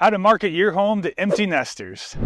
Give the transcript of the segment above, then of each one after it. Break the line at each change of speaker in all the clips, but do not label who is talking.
How to market your home to empty nesters.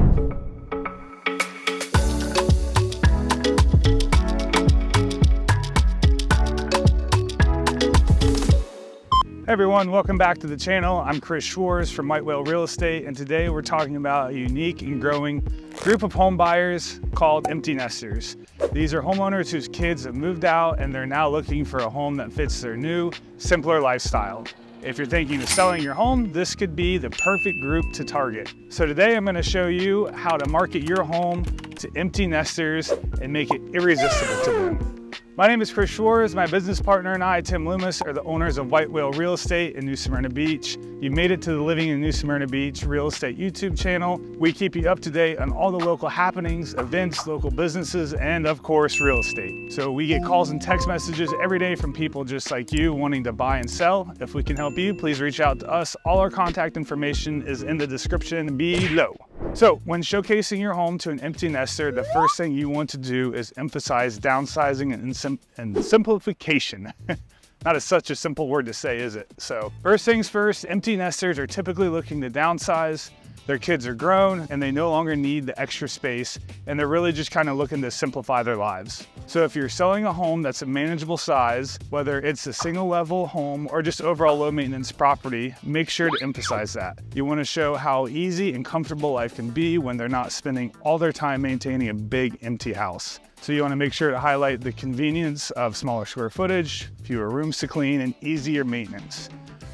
Hey everyone, welcome back to the channel. I'm Chris Schwartz from White Whale Real Estate, and today we're talking about a unique and growing group of home buyers called empty nesters. These are homeowners whose kids have moved out and they're now looking for a home that fits their new, simpler lifestyle. If you're thinking of selling your home, this could be the perfect group to target. So today I'm going to show you how to market your home to empty nesters and make it irresistible to them. My name is Chris Schwartz. My business partner and I, Tim Loomis, are the owners of White Whale Real Estate in New Smyrna Beach. You made it to the Living in New Smyrna Beach Real Estate YouTube channel. We keep you up to date on all the local happenings, events, local businesses, and of course, real estate. So we get calls and text messages every day from people just like you wanting to buy and sell. If we can help you, please reach out to us. All our contact information is in the description below. So when showcasing your home to an empty nester, the first thing you want to do is emphasize downsizing and simplification. Not such a simple word to say, is it? So first things first, empty nesters are typically looking to downsize. Their kids are grown and they no longer need the extra space, and they're really just kind of looking to simplify their lives. So if you're selling a home that's a manageable size, whether it's a single level home or just overall low maintenance property, make sure to emphasize that. You want to show how easy and comfortable life can be when they're not spending all their time maintaining a big empty house. So you want to make sure to highlight the convenience of smaller square footage, fewer rooms to clean, and easier maintenance.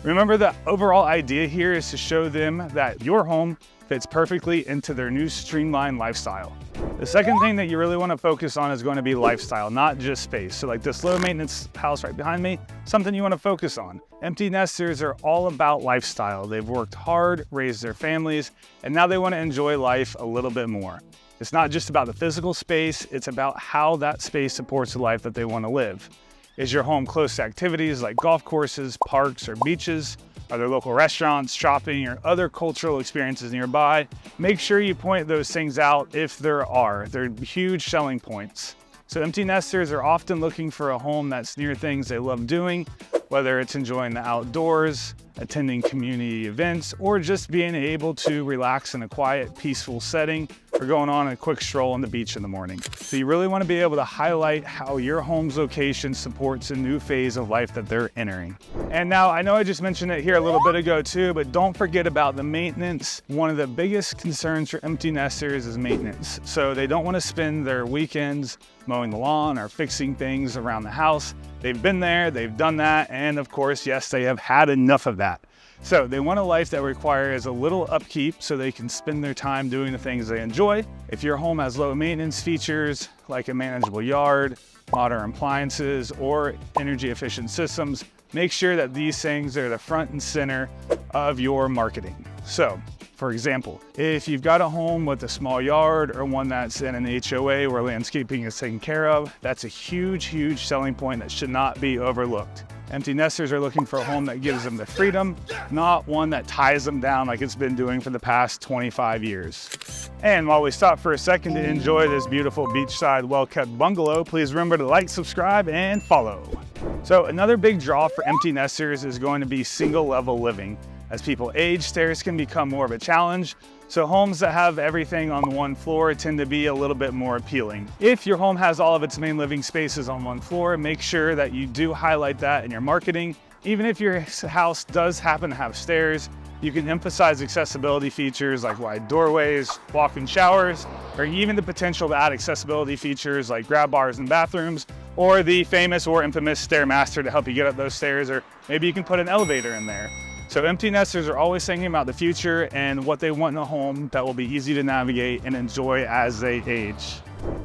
Remember, the overall idea here is to show them that your home fits perfectly into their new streamlined lifestyle. The second thing that you really want to focus on is going to be lifestyle, not just space. So like this low maintenance house right behind me, something you want to focus on. Empty nesters are all about lifestyle. They've worked hard, raised their families, and now they want to enjoy life a little bit more. It's not just about the physical space, it's about how that space supports the life that they want to live. Is your home close to activities like golf courses, parks, or beaches? Are there local restaurants, shopping, or other cultural experiences nearby? Make sure you point those things out if there are. They're huge selling points. So empty nesters are often looking for a home that's near things they love doing, whether it's enjoying the outdoors, attending community events, or just being able to relax in a quiet, peaceful setting, or going on a quick stroll on the beach in the morning. So you really want to be able to highlight how your home's location supports a new phase of life that they're entering. And now, I know I just mentioned it here a little bit ago too, but don't forget about the maintenance. One of the biggest concerns for empty nesters is maintenance. So they don't want to spend their weekends mowing the lawn or fixing things around the house. They've been there, they've done that, and of course, yes, they have had enough of that. So they want a life that requires a little upkeep so they can spend their time doing the things they enjoy. If your home has low maintenance features like a manageable yard, modern appliances, or energy efficient systems, make sure that these things are the front and center of your marketing. So, for example, if you've got a home with a small yard or one that's in an HOA where landscaping is taken care of, that's a huge selling point that should not be overlooked. Empty nesters are looking for a home that gives them the freedom, not one that ties them down like it's been doing for the past 25 years. And while we stop for a second to enjoy this beautiful beachside well-kept bungalow, please remember to like, subscribe, and follow. So another big draw for empty nesters is going to be single level living. As people age, stairs can become more of a challenge, so homes that have everything on one floor tend to be a little bit more appealing. If your home has all of its main living spaces on one floor, make sure that you do highlight that in your marketing. Even if your house does happen to have stairs, you can emphasize accessibility features like wide doorways, walk-in showers, or even the potential to add accessibility features like grab bars in bathrooms, or the famous or infamous Stairmaster to help you get up those stairs, or maybe you can put an elevator in there. So empty nesters are always thinking about the future and what they want in a home that will be easy to navigate and enjoy as they age.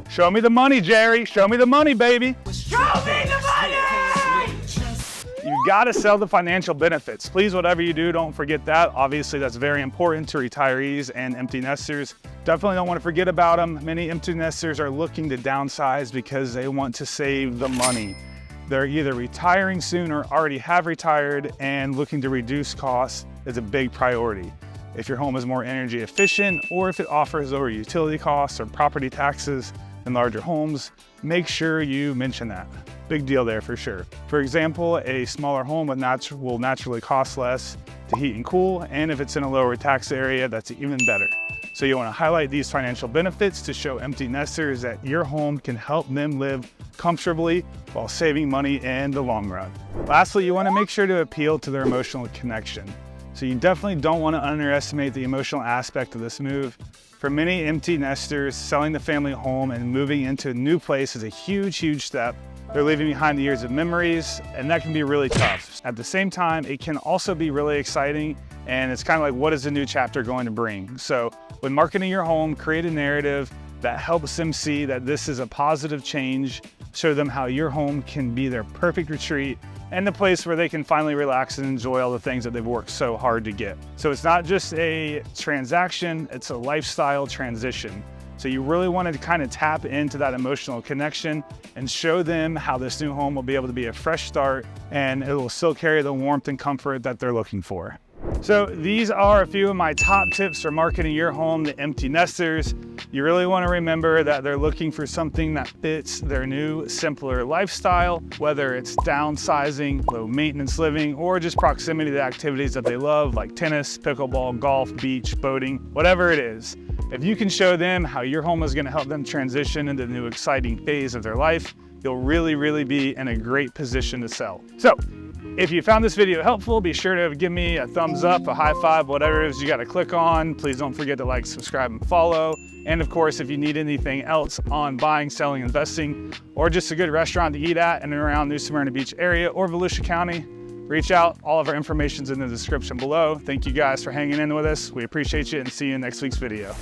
Show me the money, Jerry. Show me the money, baby.
Show me the money!
You gotta sell the financial benefits. Please, whatever you do, don't forget that. Obviously, that's very important to retirees and empty nesters. Definitely don't want to forget about them. Many empty nesters are looking to downsize because they want to save the money. They're either retiring soon or already have retired, and looking to reduce costs is a big priority. If your home is more energy efficient, or if it offers lower utility costs or property taxes than larger homes, make sure you mention that. Big deal there for sure. For example, a smaller home will naturally cost less to to heat and cool, and if it's in a lower tax area, that's even better. So you want to highlight these financial benefits to show empty nesters that your home can help them live comfortably while saving money in the long run. Lastly, you want to make sure to appeal to their emotional connection. So you definitely don't want to underestimate the emotional aspect of this move. For many empty nesters, selling the family home and moving into a new place is a huge, huge step. They're leaving behind the years of memories, and that can be really tough. At the same time, it can also be really exciting, and it's kind of like, what is the new chapter going to bring? So when marketing your home, create a narrative that helps them see that this is a positive change, show them how your home can be their perfect retreat and the place where they can finally relax and enjoy all the things that they've worked so hard to get. So it's not just a transaction, it's a lifestyle transition. So you really want to kind of tap into that emotional connection and show them how this new home will be able to be a fresh start, and it will still carry the warmth and comfort that they're looking for. So these are a few of my top tips for marketing your home to empty nesters. You really want to remember that they're looking for something that fits their new, simpler lifestyle, whether it's downsizing, low maintenance living, or just proximity to activities that they love, like tennis, pickleball, golf, beach, boating, whatever it is. If you can show them how your home is going to help them transition into the new exciting phase of their life, you'll really, really be in a great position to sell. So if you found this video helpful, be sure to give me a thumbs up, a high five, whatever it is you got to click on. Please don't forget to like, subscribe, and follow. And of course, if you need anything else on buying, selling, investing, or just a good restaurant to eat at in and around New Smyrna Beach area or Volusia County, reach out. All of our information's in the description below. Thank you guys for hanging in with us. We appreciate you, and see you in next week's video.